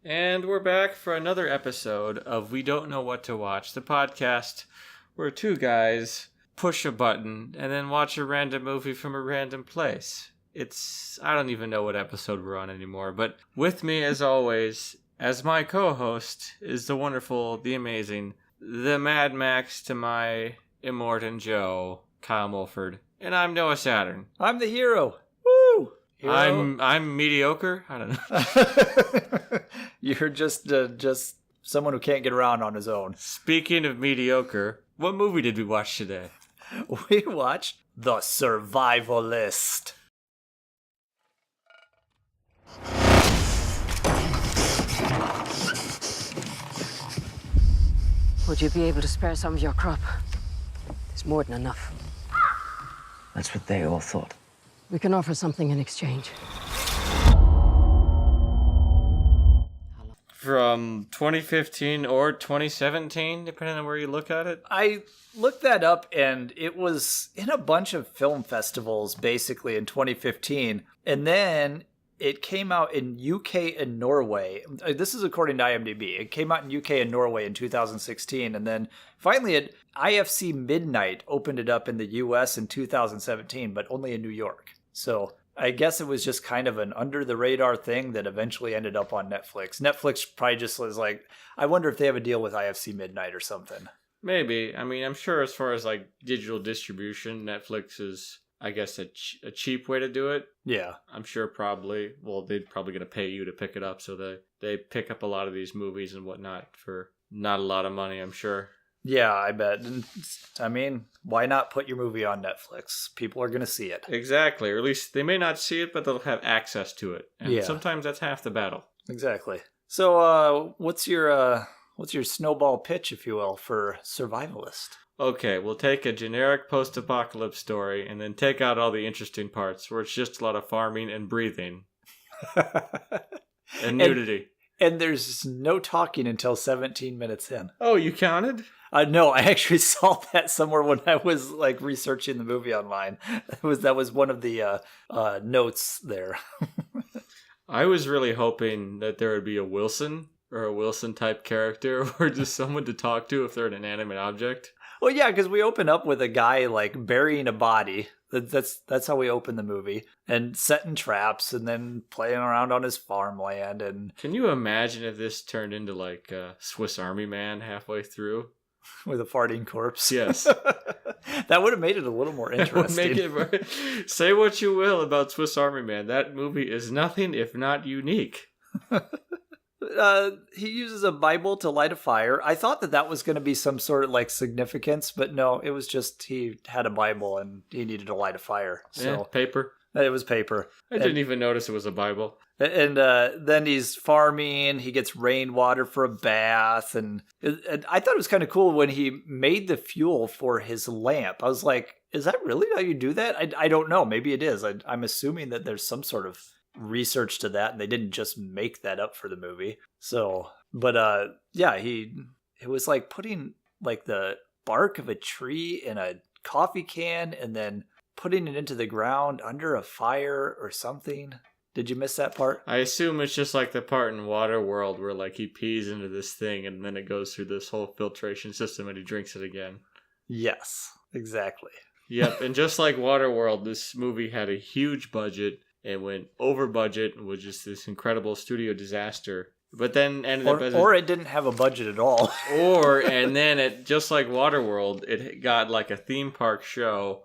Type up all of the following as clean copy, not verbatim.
And we're back for another episode of We Don't Know What to Watch, the podcast where two guys push a button and then watch a random movie from a random place. I don't even know what episode we're on anymore, but with me as always, as my co-host, is the wonderful, the amazing, the Mad Max to my Immortan Joe, Kyle Mulford, and I'm Noah Saturn. I'm the hero. Woo! Hero. I'm mediocre. I don't know. You're just someone who can't get around on his own. Speaking of mediocre, what movie did we watch today? We watched The Survivalist. Would you be able to spare some of your crop? There's more than enough. That's what they all thought. We can offer something in exchange. From 2015 or 2017, depending on where you look at it. I looked that up, and it was in a bunch of film festivals, basically, in 2015. And then it came out in UK and Norway. This is according to IMDb. It came out in UK and Norway in 2016. And then finally at IFC Midnight opened it up in the US in 2017, but only in New York. So I guess it was just kind of an under-the-radar thing that eventually ended up on Netflix. Netflix probably just was like, I wonder if they have a deal with IFC Midnight or something. Maybe. I mean, I'm sure as far as like digital distribution, Netflix is, I guess, a cheap way to do it. Yeah. I'm sure probably, well, they're probably going to pay you to pick it up. So they pick up a lot of these movies and whatnot for not a lot of money, I'm sure. Yeah, I bet. I mean, why not put your movie on Netflix? People are going to see it. Exactly. Or at least they may not see it, but they'll have access to it. And sometimes that's half the battle. Exactly. So what's your snowball pitch, if you will, for Survivalist? Okay, we'll take a generic post-apocalypse story and then take out all the interesting parts where it's just a lot of farming and breathing. And nudity. And there's no talking until 17 minutes in. Oh, you counted? No, I actually saw that somewhere when I was like researching the movie online. That was one of the notes there. I was really hoping that there would be a Wilson or a Wilson type character or just someone to talk to if they're an inanimate object. Well, yeah, because we open up with a guy like burying a body. That's how we open the movie, and setting traps, and then playing around on his farmland. And can you imagine if this turned into like a Swiss Army Man halfway through? With a farting corpse. Yes. That would have made it a little more interesting. Say what you will about Swiss Army Man. That movie is nothing if not unique. He uses a Bible to light a fire. I thought that was going to be some sort of like significance, but no, it was just he had a Bible and he needed to light a fire. So paper. It was paper. I didn't even notice it was a Bible. And then he's farming. He gets rainwater for a bath. And I thought it was kind of cool when he made the fuel for his lamp. I was like, is that really how you do that? I don't know. Maybe it is. I'm assuming that there's some sort of research to that and they didn't just make that up for the movie. So, but yeah, it was like putting like the bark of a tree in a coffee can and then putting it into the ground under a fire or something. Did you miss that part? I assume it's just like the part in Waterworld where like he pees into this thing and then it goes through this whole filtration system and he drinks it again. Yes, exactly. Yep, and just like Waterworld, this movie had a huge budget. It went over budget and was just this incredible studio disaster. But then ended up as or it didn't have a budget at all. And then it, just like Waterworld, it got like a theme park show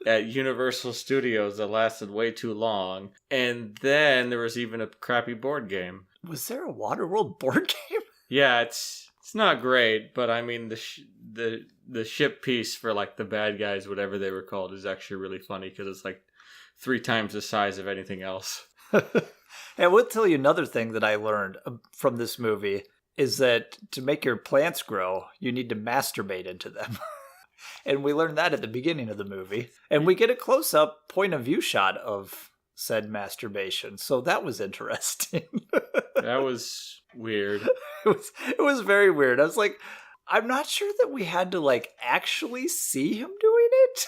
at Universal Studios that lasted way too long. And then there was even a crappy board game. Was there a Waterworld board game? Yeah, it's not great, but I mean the ship piece for like the bad guys, whatever they were called, is actually really funny because it's like 3 times the size of anything else. I will tell you another thing that I learned from this movie is that to make your plants grow, you need to masturbate into them. And we learned that at the beginning of the movie. And we get a close-up point of view shot of said masturbation. So that was interesting. That was weird. It was very weird. I was like, I'm not sure that we had to like actually see him doing it.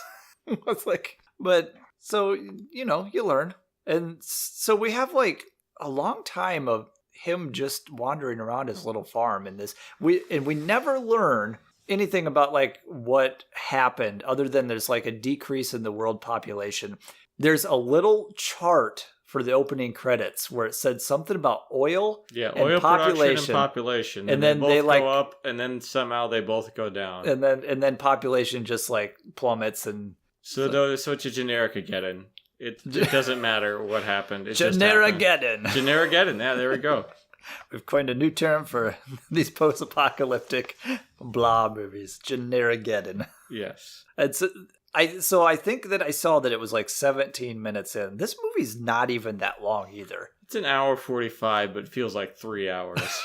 I was like, but so, you know, you learn. And so we have like a long time of him just wandering around his little farm in this. We never learn anything about like what happened other than there's like a decrease in the world population. There's a little chart for the opening credits where it said something about oil Yeah, and oil population. production and population. And then they both like go up, and then somehow they both go down. and then population just like plummets and So it's a generic-ageddon. It doesn't matter what happened. It just happened. Generageddon. Generic-ageddon. Yeah, there we go. We've coined a new term for these post-apocalyptic blah movies. Generageddon. Yes. So I think that I saw that it was like 17 minutes in. This movie's not even that long either. It's an hour 45, but it feels like 3 hours.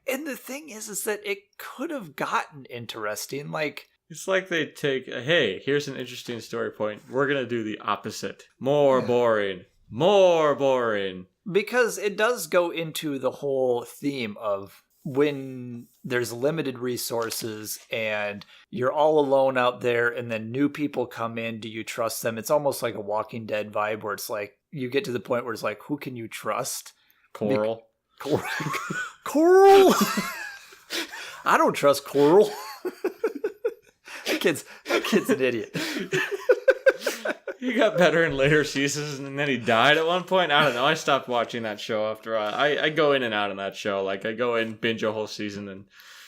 And the thing is that it could have gotten interesting. Like, It's like they take, hey, here's an interesting story point. We're going to do the opposite. More boring. More boring. because it does go into the whole theme of when there's limited resources and you're all alone out there and then new people come in, do you trust them? It's almost like a Walking Dead vibe where it's like you get to the point where it's like, who can you trust? Coral. Coral. I don't trust Coral. That kid's an idiot. He got better in later seasons, and then he died at one point. I don't know. I stopped watching that show after I go in and out on that show. Like, I go in, binge a whole season, and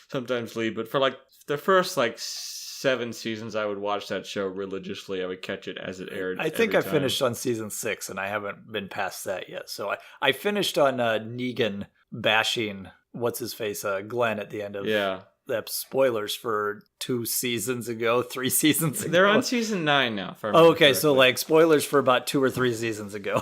sometimes leave. But for, like, the first, like, 7 seasons, I would watch that show religiously. I would catch it as it aired. I think I every time. finished on season 6, and I haven't been past that yet. So I finished on Negan bashing, what's-his-face, Glenn at the end of... Yeah. Spoilers for 2 seasons ago, 3 seasons ago. They're on season 9 now. If I Oh, okay, correctly. so like spoilers for about 2 or 3 seasons ago.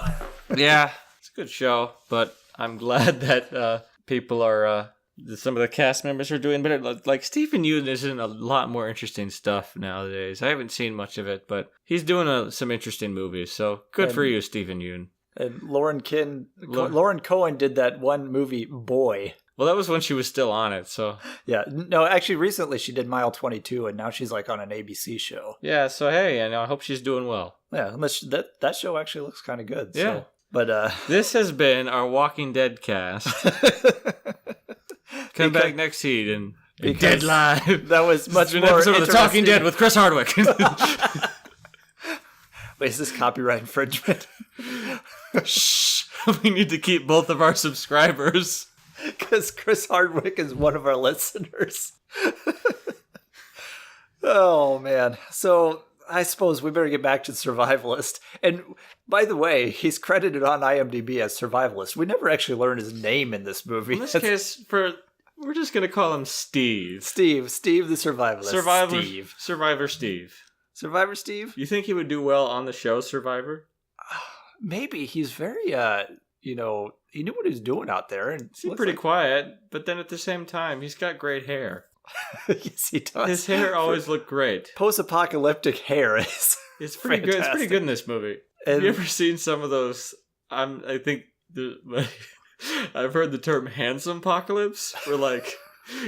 Yeah, it's a good show, but I'm glad that people are, some of the cast members are doing better. Like, Stephen Yeun is in a lot more interesting stuff nowadays. I haven't seen much of it, but he's doing some interesting movies, so good for you, Stephen Yeun. And Lauren Cohen did that one movie, Boy. Well, that was when she was still on it, so... Yeah, no, actually, recently she did Mile 22, and now she's like on an ABC show. Yeah, so hey, I hope she's doing well. Yeah, unless that show actually looks kind of good. Yeah. So. But this has been our Walking Dead cast. Come back next season. Dead Live. That was much an more episode of The Talking Dead with Chris Hardwick. Wait, is this copyright infringement? Shh. We need to keep both of our subscribers. Because Chris Hardwick is one of our listeners. Oh, man. So I suppose we better get back to Survivalist. And by the way, he's credited on IMDb as Survivalist. We never actually learned his name in this movie. In this case, we're just going to call him Steve. Steve the Survivalist. Survivor Steve. Survivor Steve? You think he would do well on the show Survivor? Maybe. He's very, he knew what he was doing out there. And He's pretty quiet, but then at the same time, he's got great hair. Yes, he does. His hair always looked greght. Post-apocalyptic hair is It's pretty good. It's pretty good in this movie. Have you ever seen some of those? I think I've heard the term handsome apocalypse, where like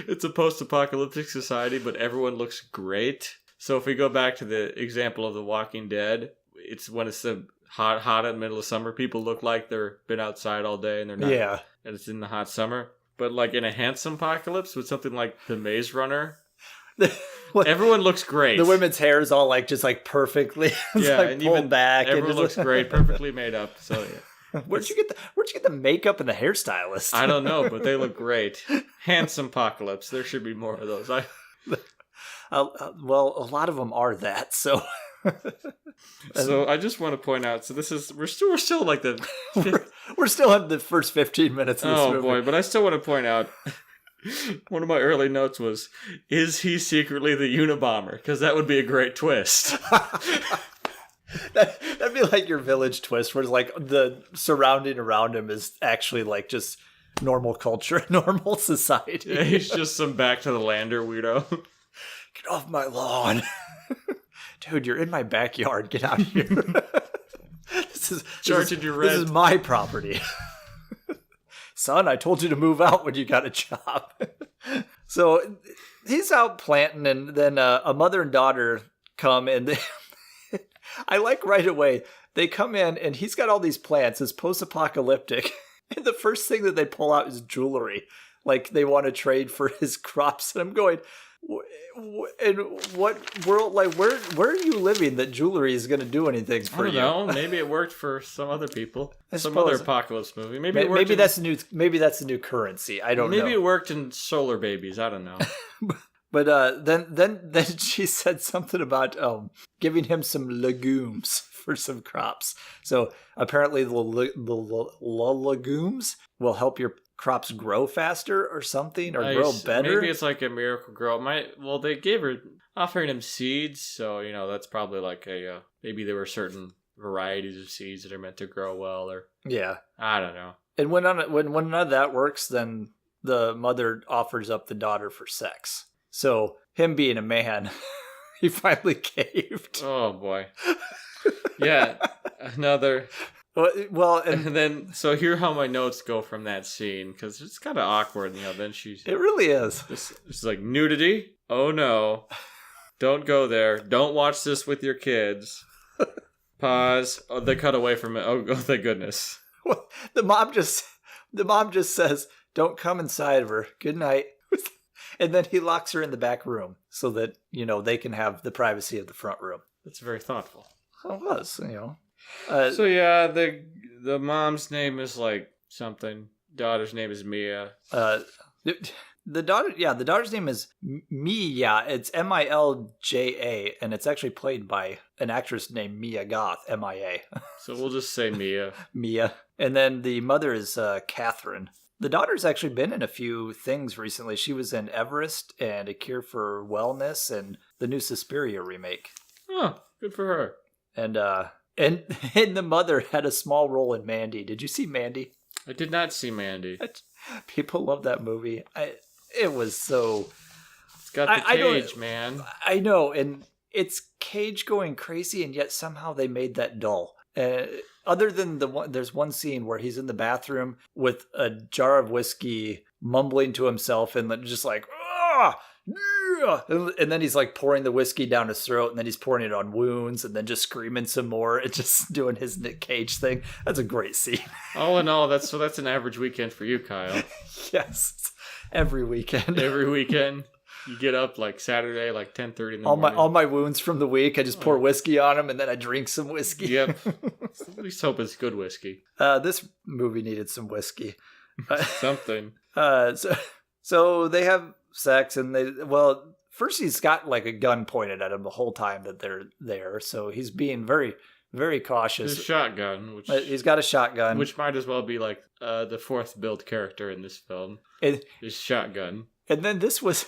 it's a post-apocalyptic society, but everyone looks great. So if we go back to the example of The Walking Dead, it's when it's the hot in the middle of summer, people look like they've been outside all day and they're not. Yeah. And it's in the hot summer. But like in a handsome apocalypse with something like The Maze Runner, everyone looks great. The women's hair is all like just like perfectly and pulled even back. Everyone looks great, perfectly made up. So yeah. Where'd you get the makeup and the hairstylist? I don't know, but they look great. Handsome apocalypse. There should be more of those. Well, a lot of them are that. So. So I just want to point out. So we're still like we're still in the first 15 minutes of this movie. Oh boy! But I still want to point out. One of my early notes was, "Is he secretly the Unabomber?" Because that would be a great twist. That'd be like your Village twist, where it's like the surrounding around him is actually like just normal culture, normal society. Yeah, he's just some back to the lander weirdo. Get off my lawn. Dude, you're in my backyard. Get out of here. This is my property. Son, I told you to move out when you got a job. So he's out planting, and then a mother and daughter come, and I like right away, they come in, and he's got all these plants. It's post-apocalyptic. And the first thing that they pull out is jewelry. Like they want to trade for his crops. And I'm going, in what world, like where are you living that jewelry is going to do anything for you? I don't know. Maybe it worked for some other people. Some suppose. other apocalypse movie. Maybe that's the new currency. I don't know. Maybe it worked in Solar Babies. I don't know. But then she said something about giving him some legumes for some crops. So apparently the legumes will help your crops grow faster or something, or grow better. Maybe it's like a miracle grow. They gave her offering him seeds, so that's probably like a maybe there were certain varieties of seeds that are meant to grow well, or I don't know. And when none of that works, then the mother offers up the daughter for sex. So him being a man, he finally caved. Oh boy. Yeah, another. Well, and then so here how my notes go from that scene, because it's kind of awkward. Then she's. It really is. It's like nudity. Oh no! Don't go there. Don't watch this with your kids. Pause. Oh, they cut away from it. Oh thank goodness. Well, the mom just says, "Don't come inside of her. Good night." And then he locks her in the back room so that they can have the privacy of the front room. That's very thoughtful. It was, so yeah, the mom's name is like something. Daughter's name is Mia. The daughter's name is Mia. It's Milja, and it's actually played by an actress named Mia Goth, Mia. So we'll just say Mia. Mia. And then the mother is Catherine. The daughter's actually been in a few things recently. She was in Everest and A Cure for Wellness and the new Suspiria remake. Oh, good for her. And the mother had a small role in Mandy. Did you see Mandy? I did not see Mandy. People love that movie. It was so... It's got the Cage, man. I know, and it's Cage going crazy, and yet somehow they made that dull. Other than there's one scene where he's in the bathroom with a jar of whiskey, mumbling to himself, and just like, ah! And then he's like pouring the whiskey down his throat, and then he's pouring it on wounds, and then just screaming some more and just doing his Nick Cage thing. That's a great scene. All in all, that's an average weekend for you, Kyle. Yes, every weekend. Every weekend, you get up like Saturday, like 10:30 in the morning. All my wounds from the week, I just pour whiskey on them, and then I drink some whiskey. Yep. At least hope it's good whiskey. This movie needed some whiskey. Something. So they have sex, and first he's got like a gun pointed at him the whole time that they're there, so he's being very, very cautious. His shotgun, he's got a shotgun, which might as well be like the fourth build character in this film. His shotgun. And then this was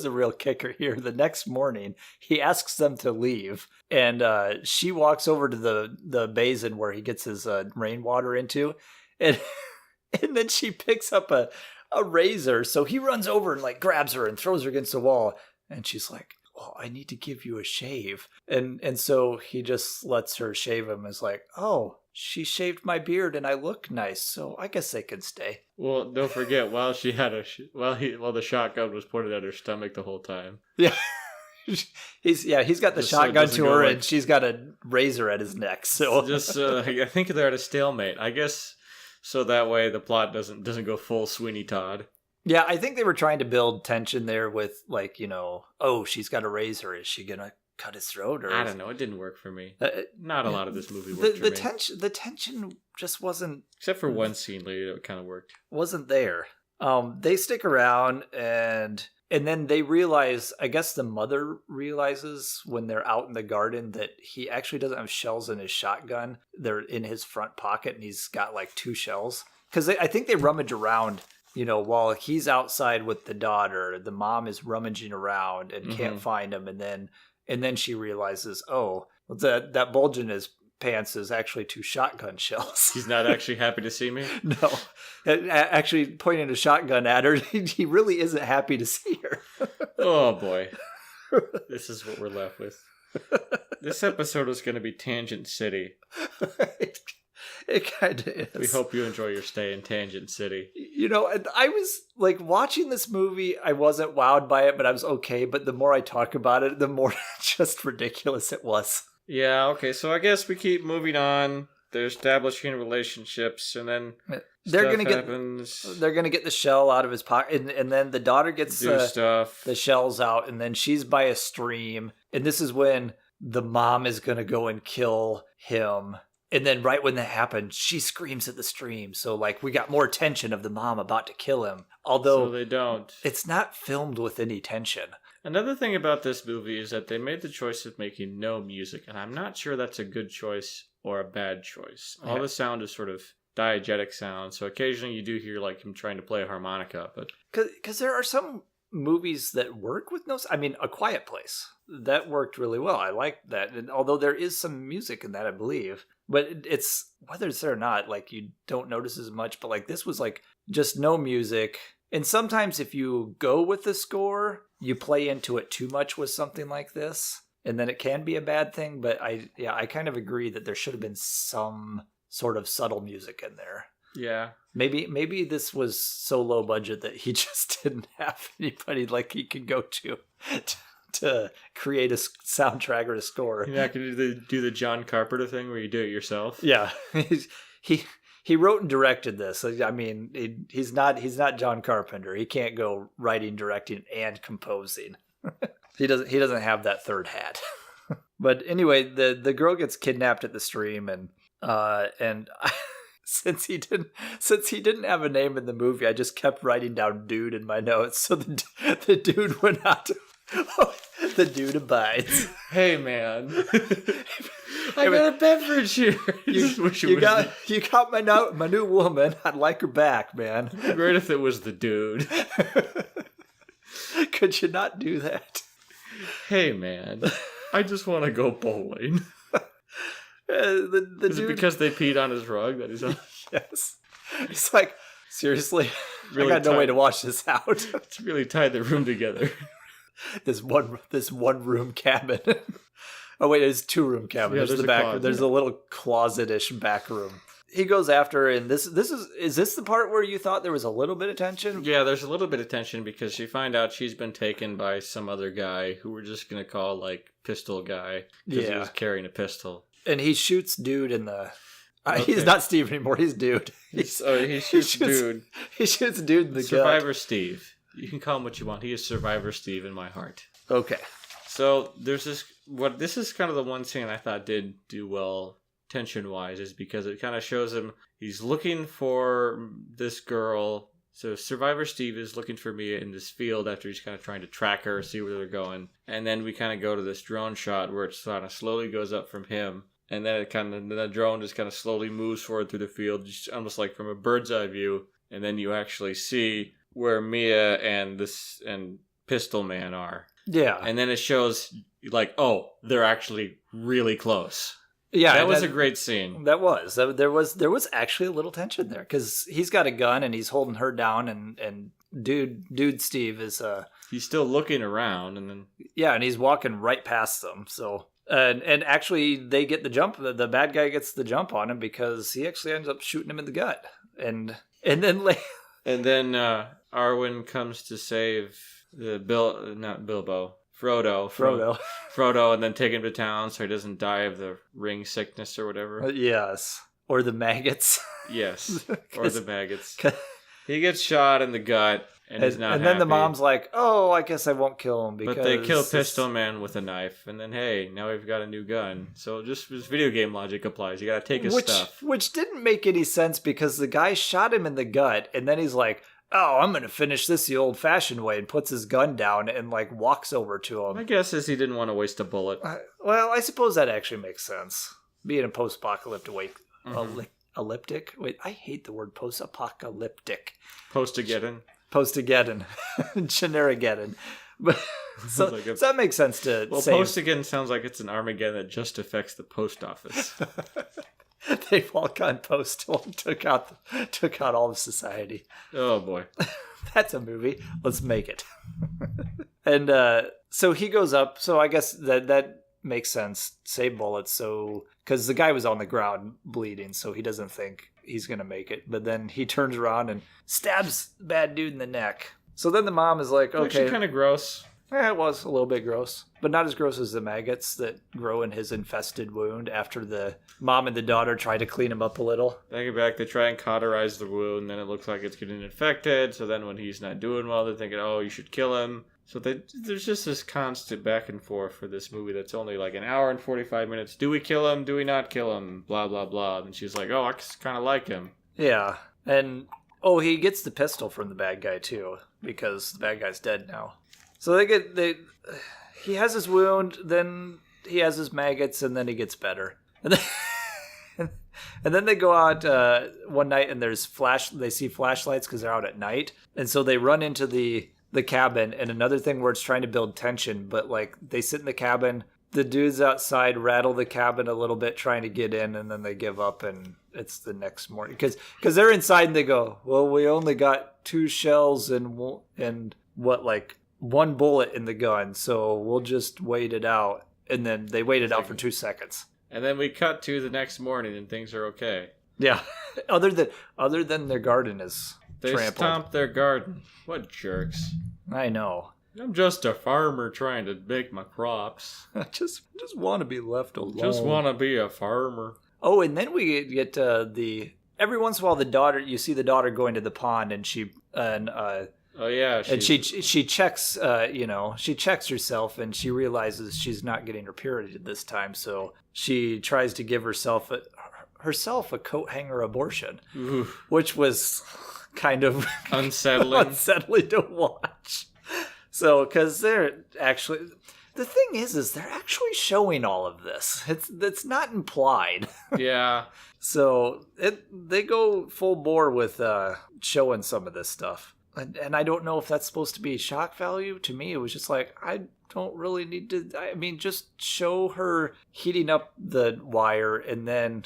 a real kicker here. The next morning, he asks them to leave, and she walks over to the basin where he gets his rainwater into, and then she picks up a razor. So he runs over and like grabs her and throws her against the wall, and she's like, "Oh, I need to give you a shave," and so he just lets her shave him. Is like, "Oh, she shaved my beard and I look nice, so I guess they can stay." Well, don't forget, while she had while the shotgun was pointed at her stomach the whole time. Yeah, he's got the just shotgun so to her, like, and she's got a razor at his neck. So I think they're at a stalemate. I guess so that way the plot doesn't go full Sweeney Todd. Yeah, I think they were trying to build tension there with like, oh, she's got a razor. Is she gonna cut his throat? Or I don't know. It didn't work for me. Not a lot of this movie worked for me. The tension just wasn't. Except for one scene later, it kind of worked. Wasn't there. They stick around, and then they realize. I guess the mother realizes when they're out in the garden that he actually doesn't have shells in his shotgun. They're in his front pocket, and he's got like 2 shells. Because I think they rummage around. While he's outside with the daughter, the mom is rummaging around and can't find him, and then she realizes, oh, that bulge in his pants is actually 2 shotgun shells. He's not actually happy to see me? No. Actually pointing a shotgun at her, he really isn't happy to see her. Oh, boy. This is what we're left with. This episode is going to be Tangent City. It kind of is. We hope you enjoy your stay in Tangent City. I was like watching this movie, I wasn't wowed by it, but I was okay. But the more I talk about it, the more just ridiculous it was. Yeah, okay. So I guess we keep moving on. They're establishing relationships, and then they're Stuff gonna happens. they're gonna get the shell out of his pocket, and then the daughter gets Do stuff. the shells out, and then she's by a stream, and this is when the mom is gonna go and kill him. And then right when that happens, she screams at the stream. So like we got more tension of the mom about to kill him. Although So they don't. it's not filmed with any tension. Another thing about this movie is that they made the choice of making no music, and I'm not sure that's a good choice or a bad choice. All the sound is sort of diegetic sound, so occasionally you do hear like him trying to play a harmonica, but Because there are some movies that work with no. I mean, A Quiet Place, that worked really well. I liked that, and although there is some music in that, I believe, but it's whether it's there or not, like you don't notice as much. But like this was like just no music, and sometimes if you go with the score, you play into it too much with something like this, and then it can be a bad thing. But I kind of agree that there should have been some sort of subtle music in there. yeah. Maybe this was so low budget that he just didn't have anybody like he could go to create a soundtrack or a score. You're not going to do the John Carpenter thing where you do it yourself? Yeah, he wrote and directed this. I mean, he's not John Carpenter. He can't go writing, directing, and composing. He doesn't have that third hat. But anyway, the girl gets kidnapped at the stream, and since he didn't have a name in the movie, I just kept writing down "dude" in my notes. So the dude went out. The dude abides. Hey man, I got a beverage here. You got my new woman. I'd like her back, man. It'd be great if it was the dude. Could you not do that? Hey man, I just want to go bowling. The Is dude, it because they peed on his rug that he's on? yes. It's like, seriously, Really I got no tight. way to wash this out. It's really tied the room together. this one room cabin. Oh wait, it's 2-room cabin. Yeah, there's the there's a back. closet. There's a little closet-ish back room. He goes after her, and is this the part where you thought there was a little bit of tension? Yeah, there's a little bit of tension because you find out she's been taken by some other guy who we're just going to call like pistol guy because he Yeah. was carrying a pistol. And he shoots dude in the. Okay. He's not Steve anymore. He's dude. He shoots dude. He shoots dude in the gut. Survivor Steve. You can call him what you want. He is Survivor Steve in my heart. Okay. So there's this is kind of the one scene I thought did do well tension wise, is because it kind of shows him he's looking for this girl. So Survivor Steve is looking for Mia in this field after he's kind of trying to track her, see where they're going. And then we kind of go to this drone shot where it kind of slowly goes up from him. And then the drone just kind of slowly moves forward through the field, just almost like from a bird's eye view. And then you actually see where Mia and Pistol Man are. Yeah. And then it shows like, oh, they're actually really close. Yeah. That was a great scene. There was actually a little tension there because he's got a gun and he's holding her down, and dude Steve is He's still looking around, and then and he's walking right past them. So and actually they get the jump. The bad guy gets the jump on him because he actually ends up shooting him in the gut, and then Arwen comes to save Frodo, and then take him to town so he doesn't die of the ring sickness or whatever. Yes, or the maggots. Yes, or the maggots. He gets shot in the gut, and he's not. And then the happy. mom's like, "Oh, I guess I won't kill him because." But they kill Pistol Man with a knife, and then hey, now we've got a new gun. So just this video game logic applies. You gotta take his stuff. Which didn't make any sense because the guy shot him in the gut, and then he's like, "Oh, I'm gonna finish this the old-fashioned way," and puts his gun down and like walks over to him. My guess is he didn't want to waste a bullet. Well, I suppose that actually makes sense. Being a post-apocalyptic elliptic. Wait, I hate the word post-apocalyptic. Post-Ageddon. Post-Ageddon. Generigeddon. But so that makes sense to Well, say. Post-Ageddon sounds like it's an Armageddon that just affects the post office. They've all gone postal and took out all of society. Oh boy. That's a movie. Let's make it. And so he goes up. So I guess that makes sense. Save bullets. So because the guy was on the ground bleeding, so he doesn't think he's gonna make it. But then he turns around and stabs the bad dude in the neck. So then the mom is like, Actually, "Okay." kind of gross. It was a little bit gross, but not as gross as the maggots that grow in his infested wound after the mom and the daughter try to clean him up a little. They get back, they try and cauterize the wound, then it looks like it's getting infected, so then when he's not doing well, they're thinking, oh, you should kill him. So there's just this constant back and forth for this movie that's only like an hour and 45 minutes. Do we kill him? Do we not kill him? Blah, blah, blah. And she's like, oh, I kind of like him. Yeah, and he gets the pistol from the bad guy too, because the bad guy's dead now. So he has his wound, then he has his maggots, and then he gets better. And then they go out one night, and they see flashlights because they're out at night, and so they run into the cabin. And another thing where it's trying to build tension, but like they sit in the cabin, the dudes outside rattle the cabin a little bit trying to get in, and then they give up, and it's the next morning because they're inside and they go, well, we only got 2 shells and one bullet in the gun, so we'll just wait it out. And then they wait it out for 2 seconds. And then we cut to the next morning and things are okay. Yeah. other than their garden is trampled. They stomped their garden. What jerks. I know. I'm just a farmer trying to make my crops. I just want to be left alone. Just want to be a farmer. Oh, and then we get every once in a while you see the daughter going to the pond, and she checks she checks herself, and she realizes she's not getting her period this time, so she tries to give herself a coat hanger abortion. Ooh. Which was kind of unsettling to watch. So, because they're actually, the thing is they're actually showing all of this. It's not implied. Yeah. So they go full bore with showing some of this stuff. And I don't know if that's supposed to be shock value. To me, it was just like, I don't really need to. I mean, just show her heating up the wire and then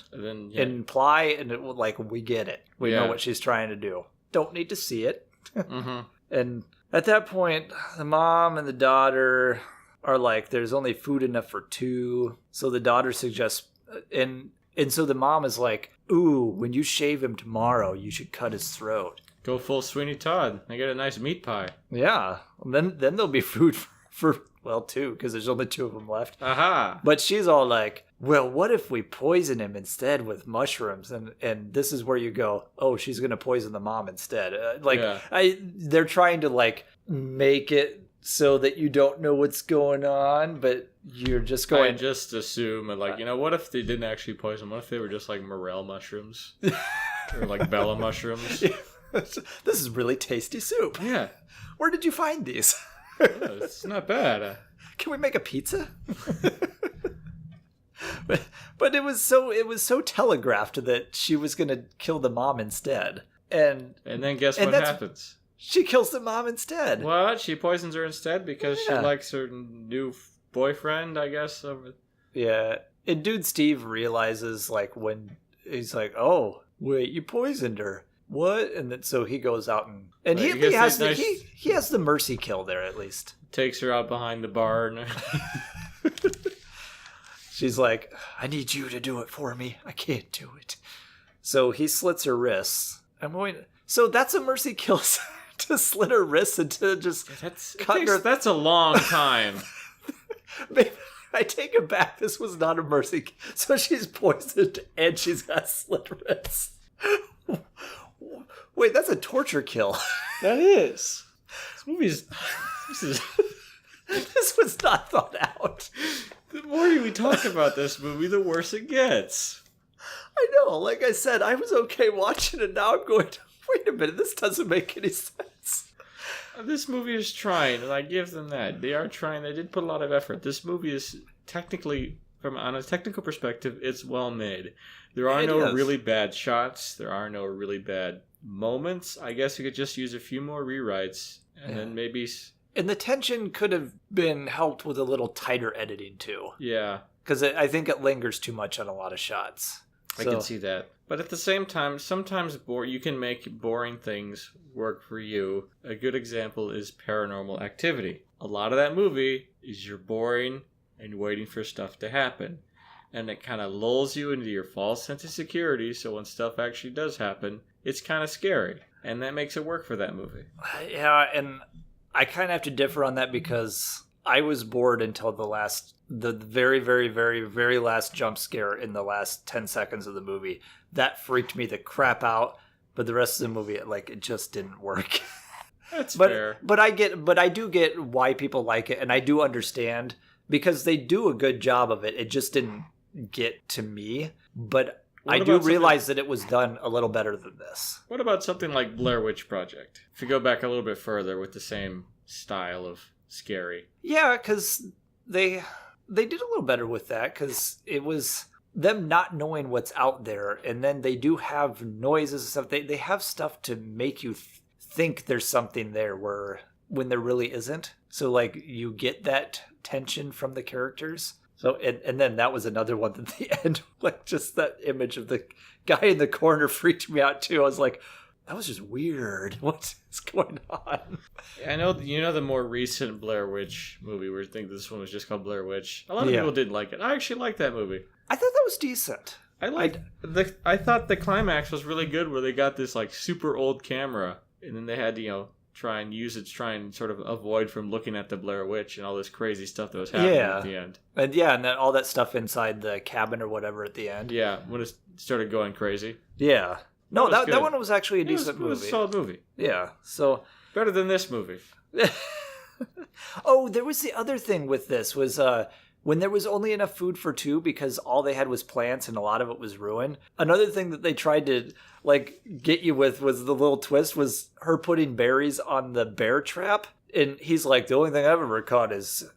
imply, and we get it. We know what she's trying to do. Don't need to see it. Mm-hmm. And at that point, the mom and the daughter are like, there's only food enough for 2. So the daughter suggests, and so the mom is like, ooh, when you shave him tomorrow, you should cut his throat. Go full Sweeney Todd. They get a nice meat pie. Yeah. Then there'll be food for 2, because there's only 2 of them left. Aha. But she's all like, well, what if we poison him instead with mushrooms? And this is where you go, oh, she's going to poison the mom instead. They're trying to make it so that you don't know what's going on, but you're just going. I just assume, and what if they didn't actually poison? What if they were just like morel mushrooms? Or like Bella mushrooms? This is really tasty soup. Yeah. Where did you find these? It's not bad. Can we make a pizza? But it was so telegraphed that she was going to kill the mom instead. And then guess what happens? She kills the mom instead. What? She poisons her instead because she likes her new boyfriend, I guess. Yeah. And Dude Steve realizes, when he's like, oh, wait, you poisoned her. What? And then so he goes out and he has the mercy kill there at least. Takes her out behind the barn. She's like, I need you to do it for me. I can't do it. So he slits her wrists. So that's a mercy kill to slit her wrists and to just cut her. That's a long time. Maybe I take it back. This was not a mercy. So she's poisoned and she's got slit wrists. Wait, that's a torture kill. That is. This was not thought out. The more we talk about this movie, the worse it gets. I know. Like I said, I was okay watching it. Now I'm going, wait a minute, this doesn't make any sense. This movie is trying, and I give them that. They are trying. They did put a lot of effort. This movie is technically, on a technical perspective, it's well made. There are no really bad shots. There are no really bad moments. I guess you could just use a few more rewrites, and then maybe. And the tension could have been helped with a little tighter editing too. Yeah, because I think it lingers too much on a lot of shots. I can see that. But at the same time, sometimes you can make boring things work for you. A good example is Paranormal Activity. A lot of that movie is you're boring and waiting for stuff to happen. And it kind of lulls you into your false sense of security, so when stuff actually does happen, it's kind of scary. And that makes it work for that movie. Yeah, and I kind of have to differ on that because I was bored until the very, very, very, very last jump scare in the last 10 seconds of the movie. That freaked me the crap out. But the rest of the movie, like, it just didn't work. That's fair. But I do get why people like it, and I do understand because they do a good job of it. It just didn't get to me. But I do realize that it was done a little better than this. What about something like Blair Witch Project? If you go back a little bit further with the same style of scary. Yeah, because they did a little better with that because it was them not knowing what's out there, and then they do have noises and stuff. They have stuff to make you think there's something there when there really isn't. So like you get that tension from the characters. So and then that was another one at the end, like just that image of the guy in the corner freaked me out too. I was like, that was just weird. What is going on? I know the more recent Blair Witch movie where I think this one was just called Blair Witch. A lot of people didn't like it. I actually liked that movie. I thought that was decent. I thought the climax was really good where they got this like super old camera and then they had to, try and sort of avoid from looking at the Blair Witch and all this crazy stuff that was happening at the end. And then all that stuff inside the cabin or whatever at the end. Yeah, when it started going crazy. Yeah. No, that one was actually a decent movie. It was a solid movie. Yeah. So better than this movie. Oh, there was the other thing with this was when there was only enough food for two because all they had was plants and a lot of it was ruined. Another thing that they tried to like get you with was the little twist was her putting berries on the bear trap. And he's like, the only thing I've ever caught is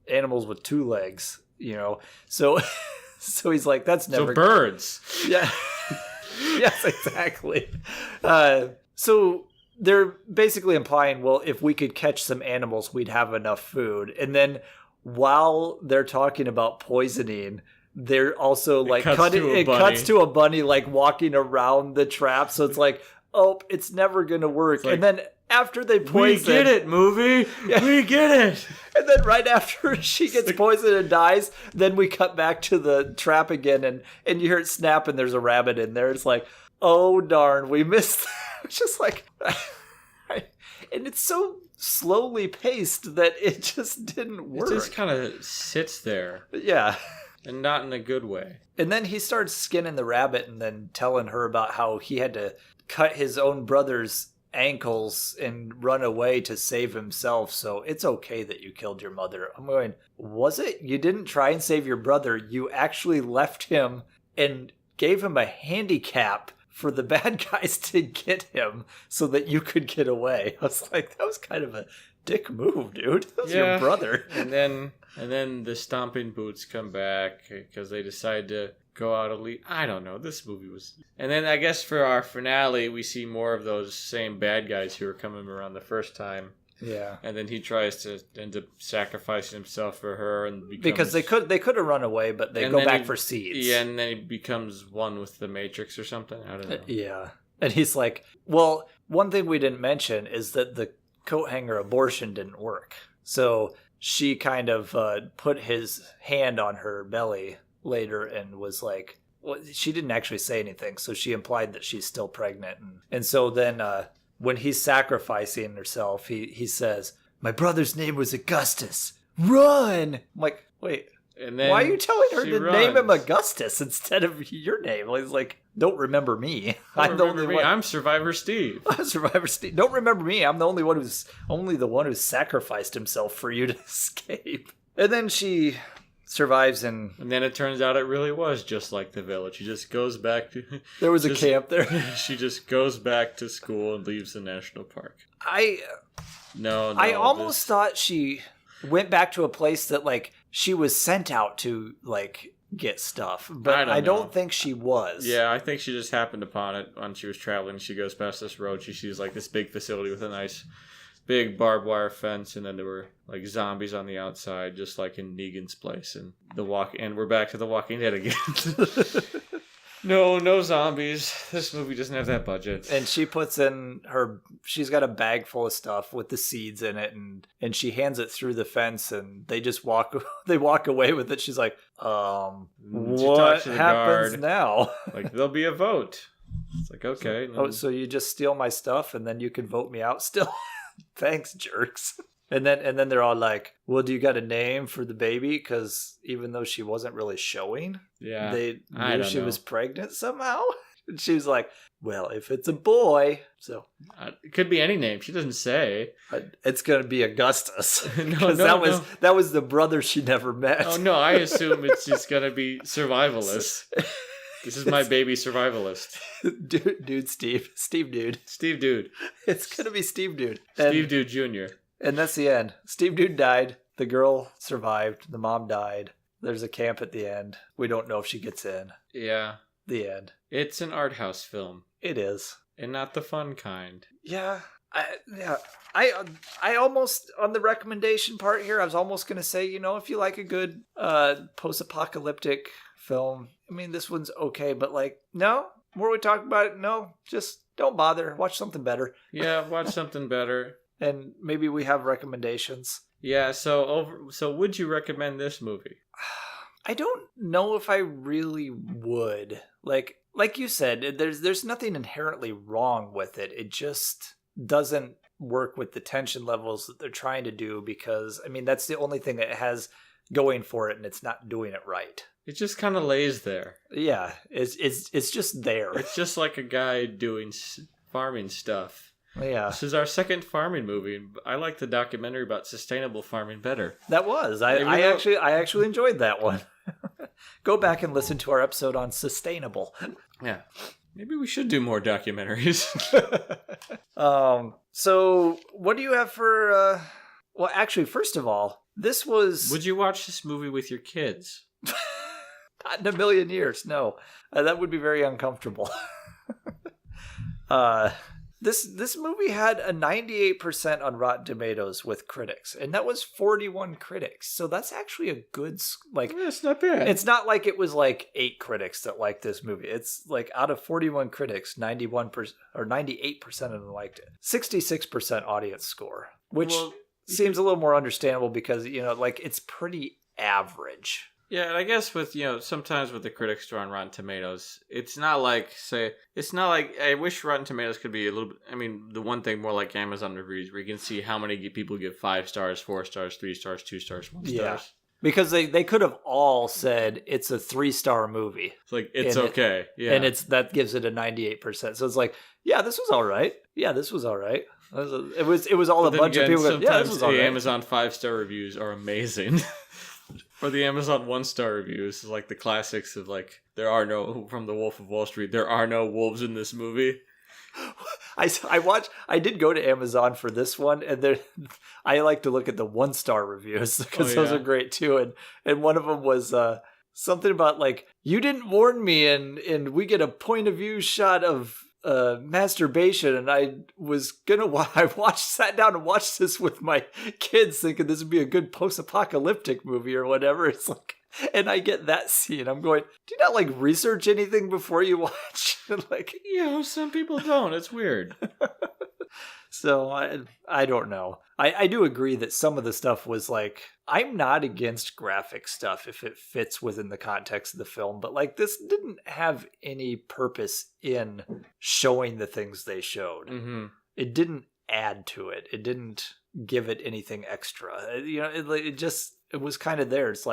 animals with two legs, So he's like, that's never... So birds. Yeah. Yes, exactly. So they're basically implying, well, if we could catch some animals, we'd have enough food. And then while they're talking about poisoning, they're also like cuts to a bunny like walking around the trap. So it's like, oh, it's never going to work. Like, and then after they poison... We get it, movie. Yeah. We get it. And then right after she gets poisoned and dies, then we cut back to the trap again and you hear it snap and there's a rabbit in there. It's like, oh, darn, we missed that. It's just like... And it's so slowly paced that it just didn't work. It just kind of sits there. Yeah. And not in a good way. And then he starts skinning the rabbit and then telling her about how he had to cut his own brother's ankles and run away to save himself. So it's okay that you killed your mother. I'm going, was it? You didn't try and save your brother. You actually left him and gave him a handicap for the bad guys to get him so that you could get away. I was like, that was kind of a dick move, dude. That was your brother. And then the stomping boots come back because they decide to go out elite. I don't know. This movie was... And then I guess for our finale, we see more of those same bad guys who were coming around the first time. Yeah. And then he tries to end up sacrificing himself for her and becomes... Because they could have run away, but they go back for seeds. Yeah, and then he becomes one with the Matrix or something. I don't know. Yeah. And he's like, well, one thing we didn't mention is that the coat hanger abortion didn't work. So she kind of put his hand on her belly later and was like, well, she didn't actually say anything, so she implied that she's still pregnant. And so then when he's sacrificing herself, he says, my brother's name was Augustus. Run! I'm like, wait, and then why are you telling her to runs. name him Augustus instead of your name? He's like, don't remember me. I'm the only one. I'm Survivor Steve. I'm Survivor Steve. Don't remember me. I'm the only one who sacrificed himself for you to escape. And then she survives and then it turns out it really was just like the village. She just goes back to... There was a camp there. She just goes back to school and leaves the national park. I almost thought she went back to a place that like she was sent out to like get stuff, but I don't think she was. Yeah, I think she just happened upon it when she was traveling. She goes past this road. She sees like this big facility with a nice big barbed wire fence, and then there were like zombies on the outside, just like in Negan's place. And we're back to The Walking Dead again. No zombies. This movie doesn't have that budget. And she puts in she's got a bag full of stuff with the seeds in it, and she hands it through the fence, and they just walk away with it. She's like, what happens guard. Now? Like, there'll be a vote. It's like, okay. So you just steal my stuff and then you can vote me out still? Thanks, jerks. And then they're all like, well, do you got a name for the baby? Because even though she wasn't really showing, Yeah. they I knew don't she know. was pregnant somehow. And she was like, well, if it's a boy, so It could be any name. She doesn't say. it's going to be Augustus. No, Because no. that was the brother she never met. Oh, no, I assume it's just going to be Survivalist. This is my baby Survivalist. Dude, Steve Dude. Steve Dude. It's going to be Steve Dude. Steve Dude Jr. And that's the end. Steve Dude died. The girl survived. The mom died. There's a camp at the end. We don't know if she gets in. Yeah. The end. It's an art house film. It is. And not the fun kind. Yeah. I almost, on the recommendation part here, I was almost going to say, if you like a good post-apocalyptic film, I mean, this one's okay, but no, more we talk about it, no, just don't bother. Watch something better. Yeah, watch something better. And maybe we have recommendations. Yeah, so would you recommend this movie? I don't know if I really would. Like you said, there's nothing inherently wrong with it. It just doesn't work with the tension levels that they're trying to do because, I mean, that's the only thing that it has going for it, and it's not doing it right. It just kind of lays there. Yeah, it's just there. It's just like a guy doing farming stuff. Yeah, This is our second farming movie. I like the documentary about sustainable farming better. that was. I actually enjoyed that one. Go back and listen to our episode on sustainable. Yeah. Maybe we should do more documentaries. So what do you have for? Well, actually, first of all, this was Would you watch this movie with your kids? not in a million years. No, that would be very uncomfortable. This movie had a 98% on Rotten Tomatoes with critics, and that was 41 critics. So that's actually a good It's not bad. It's not like it was 8 critics that liked this movie. It's out of 41 critics, 91% or 98% of them liked it. 66% audience score, which seems a little more understandable because it's pretty average. Yeah, and I guess with, sometimes with the critics draw on Rotten Tomatoes, it's not like I wish Rotten Tomatoes could be a little bit, I mean, the one thing more like Amazon reviews where you can see how many people give 5 stars, 4 stars, 3 stars, 2 stars, 1 Yeah. stars. Because they could have all said it's a 3-star movie. It's it's okay. Yeah. And that gives it a 98%. So it's yeah, this was all right. Yeah, this was all right. It was all a bunch of people going, yeah, this was all the right. Amazon 5-star reviews are amazing. Or the Amazon 1-star reviews is the classics of from The Wolf of Wall Street, there are no wolves in this movie. I did go to Amazon for this one, and I like to look at the 1-star reviews because those are great too. And one of them was something about you didn't warn me, and we get a point of view shot of masturbation, and I sat down and watched this with my kids, thinking this would be a good post-apocalyptic movie or whatever. It's and I get that scene. I'm going, do you not research anything before you watch? Some people don't. It's weird. So I don't know. I do agree that some of the stuff was I'm not against graphic stuff if it fits within the context of the film, but this didn't have any purpose in showing the things they showed. Mm-hmm. It didn't add to it. It didn't give it anything extra. It was kind of there. It's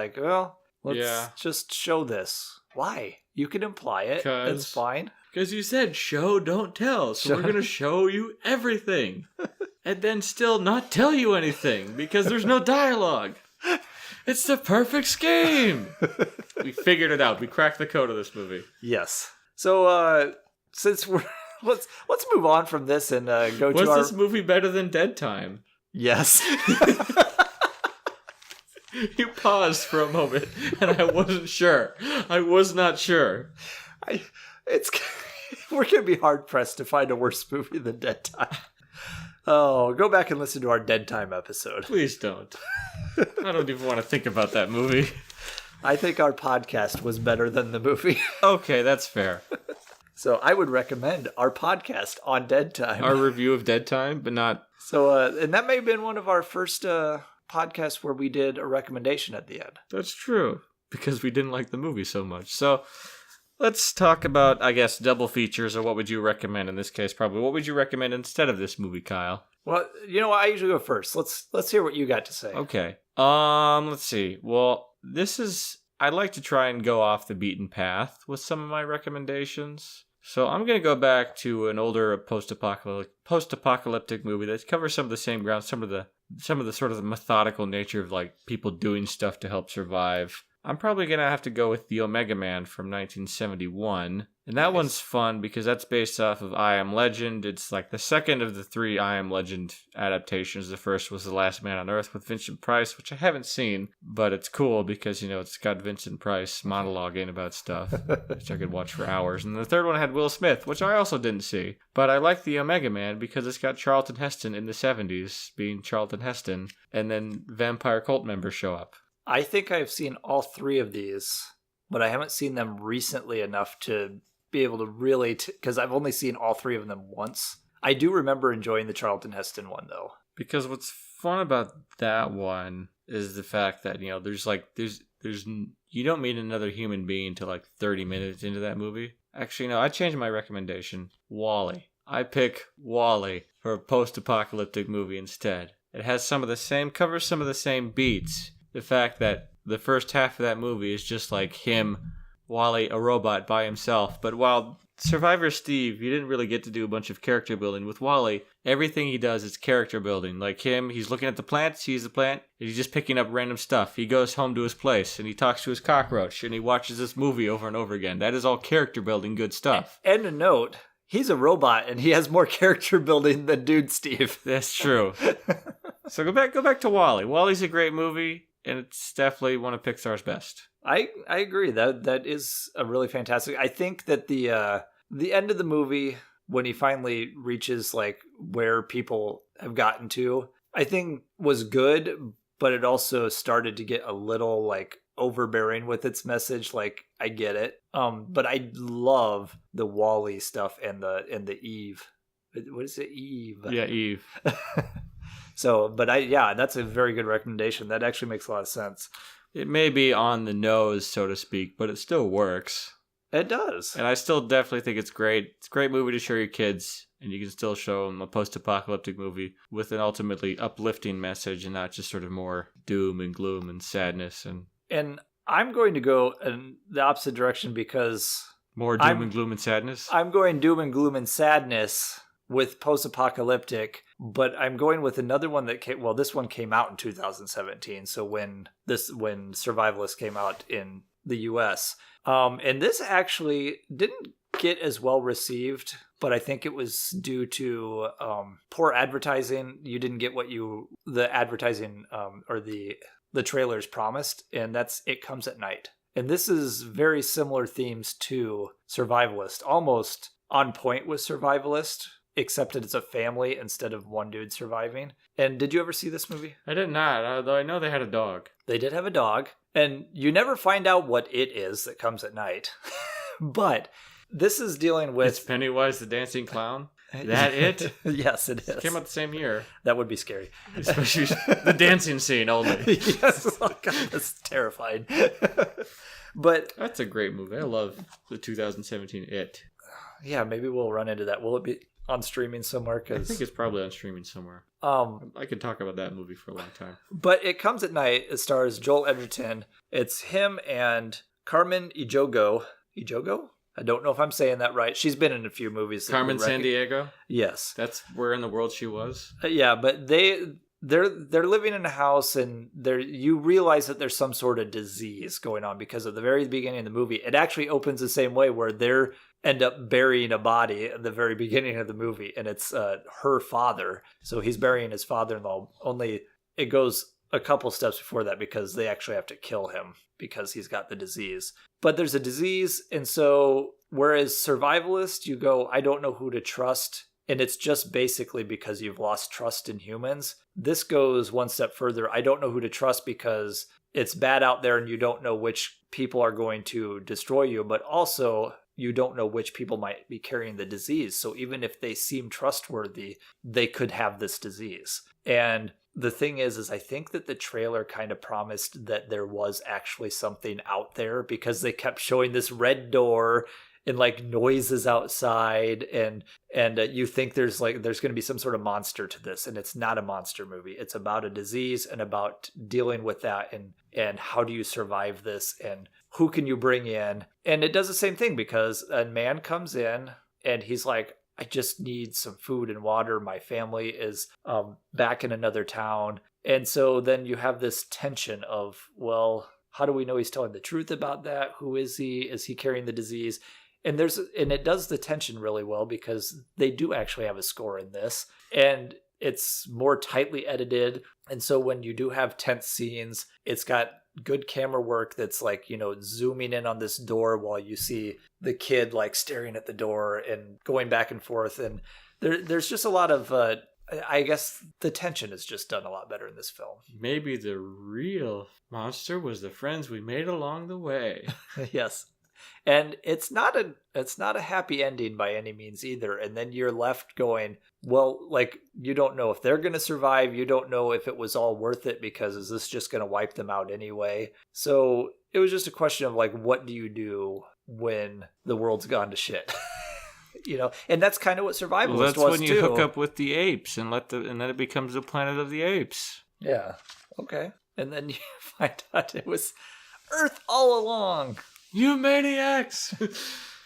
let's just show this. Why? You can imply it. It's fine. Because you said show, don't tell. So we're going to show you everything. And then still not tell you anything because there's no dialogue. It's the perfect scheme. We figured it out. We cracked the code of this movie. Yes. So since we're let's move on from this and go to our... Was this movie better than Dead Time? Yes. You paused for a moment, and I wasn't sure. I was not sure. We're going to be hard-pressed to find a worse movie than Dead Time. Oh, go back and listen to our Dead Time episode. Please don't. I don't even want to think about that movie. I think our podcast was better than the movie. Okay, that's fair. So I would recommend our podcast on Dead Time. Our review of Dead Time, but not... So, and that may have been one of our first podcasts where we did a recommendation at the end. That's true, because we didn't like the movie so much. So let's talk about, I guess, double features, or what would you recommend in this case, probably. What would you recommend instead of this movie, Kyle? Well, you know what? I usually go first. Let's hear what you got to say. Okay. Let's see. Well, I'd like to try and go off the beaten path with some of my recommendations. So I'm going to go back to an older post-apocalyptic movie that covers some of the same ground, some of the sort of the methodical nature of like people doing stuff to help survive. I'm probably going to have to go with The Omega Man from 1971. And that one's fun because that's based off of I Am Legend. It's like the second of the 3 I Am Legend adaptations. The first was The Last Man on Earth with Vincent Price, which I haven't seen, but it's cool because, it's got Vincent Price monologuing about stuff, which I could watch for hours. And the third one had Will Smith, which I also didn't see. But I like The Omega Man because it's got Charlton Heston in the 70s being Charlton Heston, and then vampire cult members show up. I think I've seen all 3 of these, but I haven't seen them recently enough to be able to really, because I've only seen all 3 of them once. I do remember enjoying the Charlton Heston one, though. Because what's fun about that one is the fact that, there's you don't meet another human being till like 30 minutes into that movie. Actually, no, I changed my recommendation. WALL-E. I pick WALL-E for a post-apocalyptic movie instead. It has covers some of the same beats. The fact that the first half of that movie is just like him, WALL-E, a robot by himself. But while Survivor Steve, you didn't really get to do a bunch of character building. With WALL-E, everything he does is character building. Like him, he's looking at the plant, sees the plant, and he's just picking up random stuff. He goes home to his place, and he talks to his cockroach, and he watches this movie over and over again. That is all character building good stuff. And a note, he's a robot, and he has more character building than Dude Steve. That's true. So go back to WALL-E. WALL-E's a great movie. And it's definitely one of Pixar's best. I agree. That is a really fantastic. I think that the end of the movie, when he finally reaches like where people have gotten to, I think was good, but it also started to get a little like overbearing with its message. Like I get it, but I love the WALL-E stuff and the Eve. What is it, Eve? Yeah, Eve. So, but that's a very good recommendation. That actually makes a lot of sense. It may be on the nose, so to speak, but it still works. It does. And I still definitely think it's great. It's a great movie to show your kids, and you can still show them a post-apocalyptic movie with an ultimately uplifting message and not just sort of more doom and gloom and sadness. And I'm going to go in the opposite direction because... More doom and gloom and sadness? I'm going doom and gloom and sadness with post-apocalyptic, but I'm going with another one that came, this one came out in 2017, so when Survivalist came out in the US. And this actually didn't get as well received, but I think it was due to poor advertising. You didn't get what the advertising or the trailers promised, and that's It Comes at Night. And this is very similar themes to Survivalist, almost on point with Survivalist, except that it's a family instead of one dude surviving. And did you ever see this movie? I did not, although I know they had a dog. They did have a dog, and you never find out what it is that comes at night. But this is dealing with... It's Pennywise the Dancing Clown? Is that it? Yes, it is. It came out the same year. That would be scary. Especially the dancing scene only. Yes, oh God, that's terrifying. But that's a great movie. I love the 2017 It. Yeah, maybe we'll run into that. Will it be on streaming somewhere? I think it's probably on streaming somewhere. I could talk about that movie for a long time. But It Comes at Night. It stars Joel Edgerton. It's him and Carmen Ejogo. Ejogo? I don't know if I'm saying that right. She's been in a few movies. Carmen Sandiego? Yes. That's where in the world she was? Yeah, but they're living in a house, and you realize that there's some sort of disease going on because at the very beginning of the movie, it actually opens the same way where they're end up burying a body at the very beginning of the movie, and it's her father. So he's burying his father-in-law, only it goes a couple steps before that because they actually have to kill him because he's got the disease. But there's a disease, and so whereas Survivalist, you go, I don't know who to trust, and it's just basically because you've lost trust in humans. This goes one step further. I don't know who to trust because it's bad out there and you don't know which people are going to destroy you, but also you don't know which people might be carrying the disease. So even if they seem trustworthy, they could have this disease. And the thing is I think that the trailer kind of promised that there was actually something out there because they kept showing this red door and like noises outside, and you think there's going to be some sort of monster to this, and it's not a monster movie. It's about a disease and about dealing with that, and how do you survive this, and who can you bring in. And it does the same thing, because a man comes in and he's like, I just need some food and water. My family is back in another town. And so then you have this tension of, well, how do we know he's telling the truth about that? Who is he? Is he carrying the disease? And it does the tension really well, because they do actually have a score in this, and it's more tightly edited. And so when you do have tense scenes, it's got good camera work that's like, zooming in on this door while you see the kid like staring at the door and going back and forth. And there's just a lot of, I guess the tension is just done a lot better in this film. Maybe the real monster was the friends we made along the way. Yes. And it's not a happy ending by any means either. And then you're left going, well, like, you don't know if they're going to survive. You don't know if it was all worth it, because is this just going to wipe them out anyway? So it was just a question of like, what do you do when the world's gone to shit? And that's kind of what Survivalist was too. That's when you hook up with the apes and then it becomes the planet of the apes. Yeah. Okay. And then you find out it was Earth all along. You maniacs!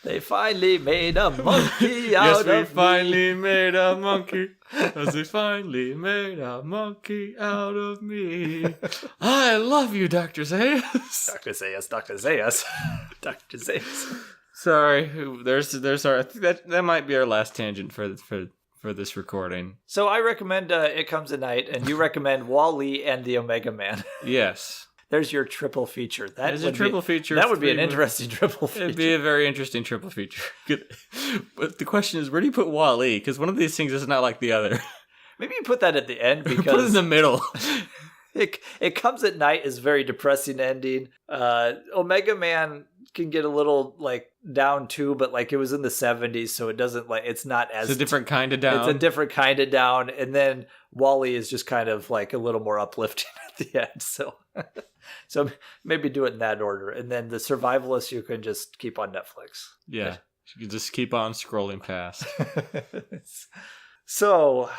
They finally made a monkey out of me. Yes, we finally made a monkey. Yes, we finally made a monkey out of me. I love you, Dr. Zayas. Dr. Zayas, Dr. Zayas. Dr. Zayas. Sorry, there's our. I think that might be our last tangent for this recording. So I recommend It Comes at Night, and you recommend Wall-E and the Omega Man. Yes. There's your triple feature. There's a triple feature. That would be an interesting triple feature. It'd be a very interesting triple feature. But the question is, where do you put Wall-E? Because one of these things is not like the other. Maybe you put that at the end, because put it in the middle. It Comes at Night is very depressing ending. Omega Man can get a little like down too, but like it was in the 70s, so it doesn't like it's not as it's a different kind of down. It's a different kind of down, and then Wall-E is just kind of like a little more uplifting at the end. So maybe do it in that order, and then the Survivalist you can just keep on Netflix. Yeah, you can just keep on scrolling past. So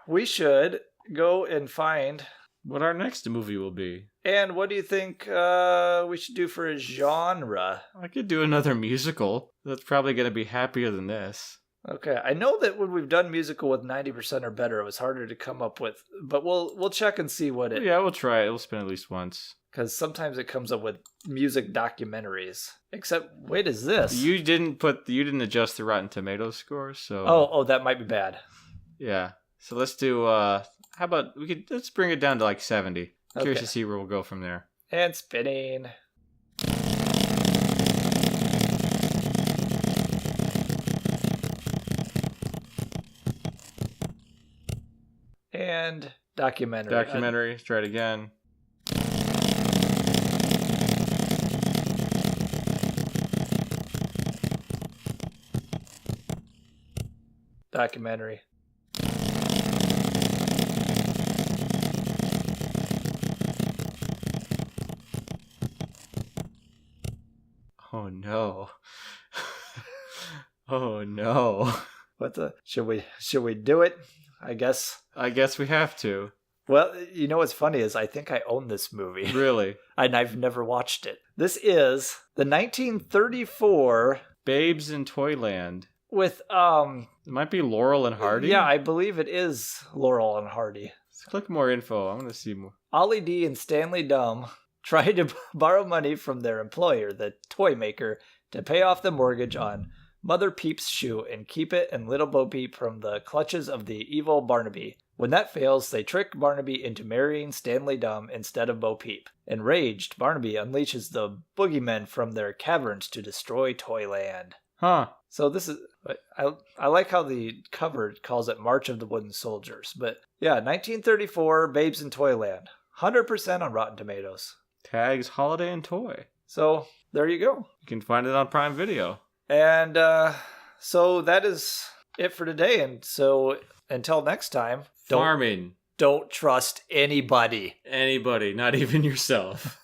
we should go and find what our next movie will be. And what do you think we should do for a genre? I could do another musical. That's probably going to be happier than this. Okay, I know that when we've done musical with 90% or better, it was harder to come up with, but we'll check and see what it. Yeah, we'll try it. We'll spin at least once. Because sometimes it comes up with music documentaries. Except, wait, is this? You didn't adjust the Rotten Tomatoes score, so. Oh, that might be bad. Yeah. So let's do. How about let's bring it down to like 70. Curious to see where we'll go from there. And spinning. And documentary. Let's try it again. Documentary. Oh no. Oh no. What the? Should we do it? I guess we have to. Well, you know what's funny is I think I own this movie. Really? And I've never watched it. This is the 1934 Babes in Toyland. With It might be Laurel and Hardy. Yeah, I believe it is Laurel and Hardy. Let's click more info. I want to see more. Ollie D and Stanley Dumb tried to borrow money from their employer, the toy maker, to pay off the mortgage on Mother Peep's shoe and keep it and Little Bo Peep from the clutches of the evil Barnaby. When that fails, they trick Barnaby into marrying Stanley Dumb instead of Bo Peep. Enraged, Barnaby unleashes the boogeymen from their caverns to destroy Toyland. Huh. So this is, I like how the cover calls it March of the Wooden Soldiers. But yeah, 1934, Babes in Toyland. 100% on Rotten Tomatoes. Tags Holiday and Toy. So there you go. You can find it on Prime Video. And so that is it for today. And so until next time, farming. Don't trust anybody. Anybody, not even yourself.